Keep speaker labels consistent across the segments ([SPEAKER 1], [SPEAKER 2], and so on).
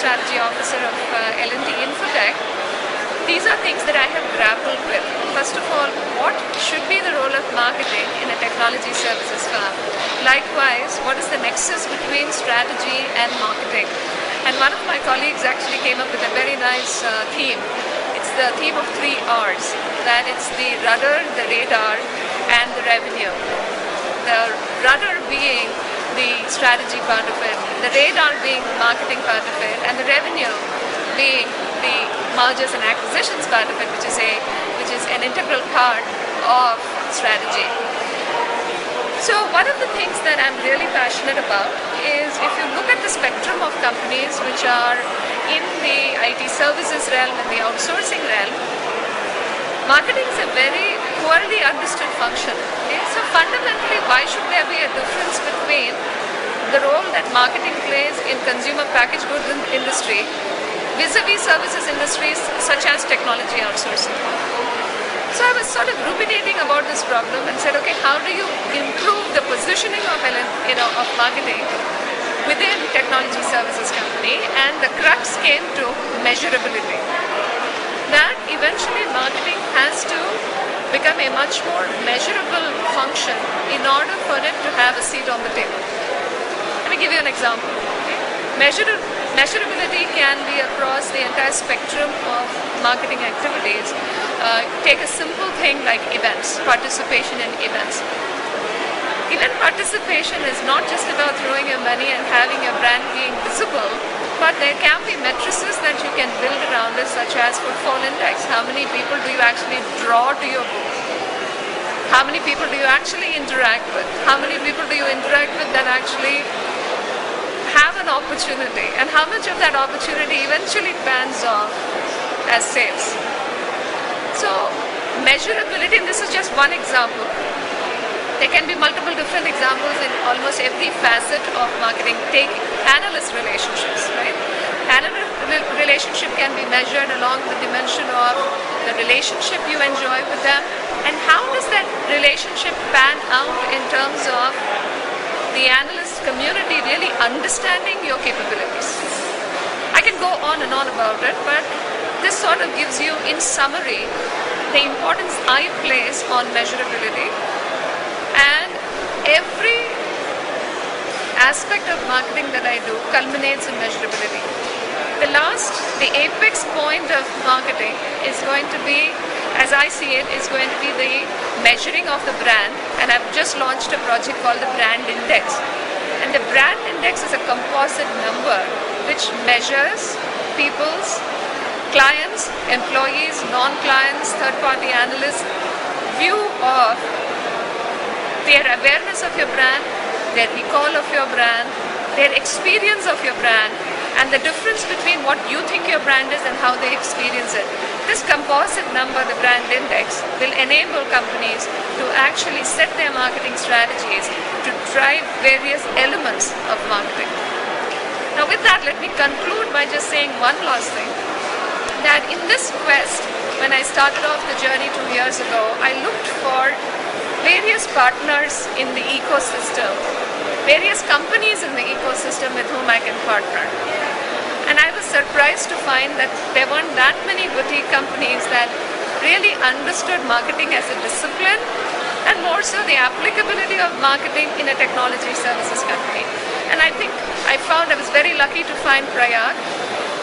[SPEAKER 1] Strategy Officer of L&T Infotech, these are things that I have grappled with. First of all, what should be the role of marketing in a technology services firm? Likewise, what is the nexus between strategy and marketing? And one of my colleagues actually came up with a very nice theme. It's the theme of 3 R's. That it's the rudder, the radar, and the revenue. The rudder being the strategy part of it, the radar being the marketing part of it, and the revenue being the mergers and acquisitions part of it, which is an integral part of strategy. So one of the things that I'm really passionate about is if you look at the spectrum of companies which are in the IT services realm and the outsourcing realm, marketing is a very poorly understood function. Okay? So fundamentally, why should there be a difference between the role that marketing plays in consumer packaged goods industry vis-a-vis services industries such as technology outsourcing? So I was sort of ruminating about this problem and said, okay, how do you improve the positioning of marketing within technology services company? And the crux came to measurability. That eventually marketing has to become a much more measurable function in order for it to have a seat on the table. Let me give you an example. Measurability can be across the entire spectrum of marketing activities. Take a simple thing like events, participation in events. Event participation is not just about throwing your money and having your brand being visible, but there can be matrices that you can build around it, such as footfall index. How many people do you actually draw to your booth? How many people do you actually interact with? How many people do you interact with that actually have an opportunity, and how much of that opportunity eventually pans off as sales? So measurability, and this is just one example. There can be multiple different examples in almost every facet of marketing. Take analyst relationships, right? Analyst relationship can be measured along the dimension of the relationship you enjoy with them, and how does that relationship pan out in terms of the analyst community really understanding your capabilities. I can go on and on about it, but this sort of gives you, in summary, the importance I place on measurability, and every aspect of marketing that I do culminates in measurability. The apex point of marketing is going to be, as I see it, is going to be the measuring of the brand, and I've just launched a project called the Brand Index. And the Brand Index is a composite number which measures people's clients, employees, non-clients, third-party analysts' view of their awareness of your brand, their recall of your brand, their experience of your brand, and the difference between what you think your brand is and how they experience it. This composite number, the Brand Index, will enable companies to actually set their marketing strategies to drive various elements of marketing. Now with that, let me conclude by just saying one last thing, that in this quest, when I started off the journey 2 years ago, I looked for various partners in the ecosystem, various companies in the ecosystem with whom I can partner. And I was surprised to find that there weren't that many boutique companies that really understood marketing as a discipline, and more so the applicability of marketing in a technology services company. And I think I was very lucky to find Prayag,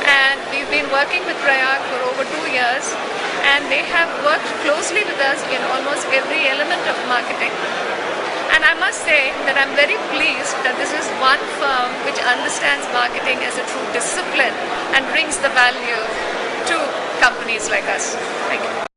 [SPEAKER 1] and we've been working with Prayag for over 2 years, and they have worked closely with us in almost every element of marketing. And I must say that I'm very pleased that this is one firm which understands marketing as a true discipline and brings the value to companies like us. Thank you.